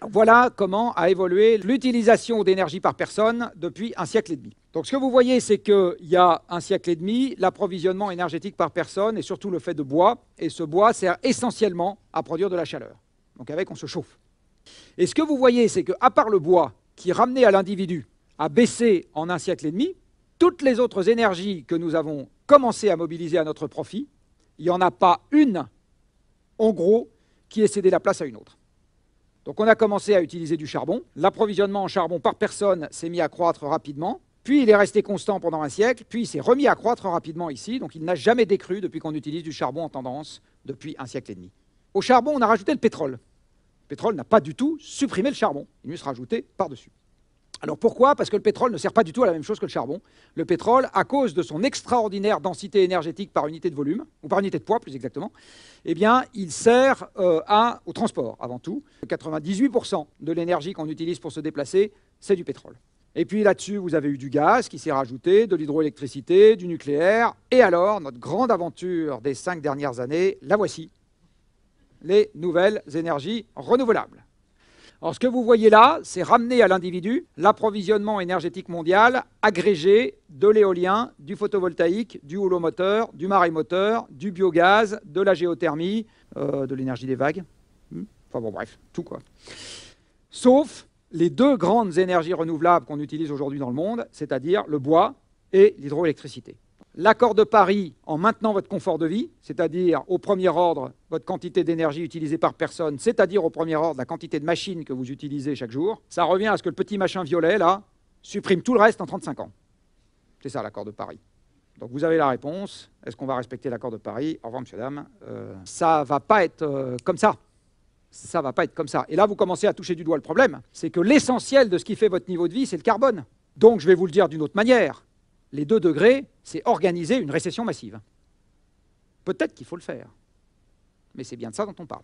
Voilà comment a évolué l'utilisation d'énergie par personne depuis un siècle et demi. Donc ce que vous voyez, c'est qu'il y a un siècle et demi, l'approvisionnement énergétique par personne est surtout le fait de bois, et ce bois sert essentiellement à produire de la chaleur. Donc avec, on se chauffe. Et ce que vous voyez, c'est qu'à part le bois, qui ramené à l'individu a baissé en un siècle et demi, toutes les autres énergies que nous avons commencé à mobiliser à notre profit, il n'y en a pas une, en gros, qui ait cédé la place à une autre. Donc on a commencé à utiliser du charbon. L'approvisionnement en charbon par personne s'est mis à croître rapidement. Puis il est resté constant pendant un siècle. Puis il s'est remis à croître rapidement ici. Donc il n'a jamais décru depuis qu'on utilise du charbon en tendance depuis un siècle et demi. Au charbon, on a rajouté le pétrole. Le pétrole n'a pas du tout supprimé le charbon. Il vient se rajouter par-dessus. Alors pourquoi? Parce que le pétrole ne sert pas du tout à la même chose que le charbon. Le pétrole, à cause de son extraordinaire densité énergétique par unité de volume, ou par unité de poids plus exactement, eh bien, il sert au transport avant tout. 98% de l'énergie qu'on utilise pour se déplacer, c'est du pétrole. Et puis là-dessus, vous avez eu du gaz qui s'est rajouté, de l'hydroélectricité, du nucléaire. Et alors, notre grande aventure des 5 dernières années, la voici. Les nouvelles énergies renouvelables. Alors, ce que vous voyez là, c'est ramener à l'individu l'approvisionnement énergétique mondial agrégé de l'éolien, du photovoltaïque, du houlomoteur, du marémoteur, du biogaz, de la géothermie, de l'énergie des vagues. Enfin bon, bref, tout quoi. Sauf les deux grandes énergies renouvelables qu'on utilise aujourd'hui dans le monde, c'est-à-dire le bois et l'hydroélectricité. L'accord de Paris, en maintenant votre confort de vie, c'est-à-dire au premier ordre, votre quantité d'énergie utilisée par personne, c'est-à-dire au premier ordre, la quantité de machines que vous utilisez chaque jour, ça revient à ce que le petit machin violet, là, supprime tout le reste en 35 ans. C'est ça, l'accord de Paris. Donc vous avez la réponse. Est-ce qu'on va respecter l'accord de Paris? Au revoir, monsieur, dame. Ça ne va pas être comme ça. Ça ne va pas être comme ça. Et là, vous commencez à toucher du doigt le problème. C'est que l'essentiel de ce qui fait votre niveau de vie, c'est le carbone. Donc, je vais vous le dire d'une autre manière. Les 2 degrés, c'est organiser une récession massive. Peut-être qu'il faut le faire, mais c'est bien de ça dont on parle.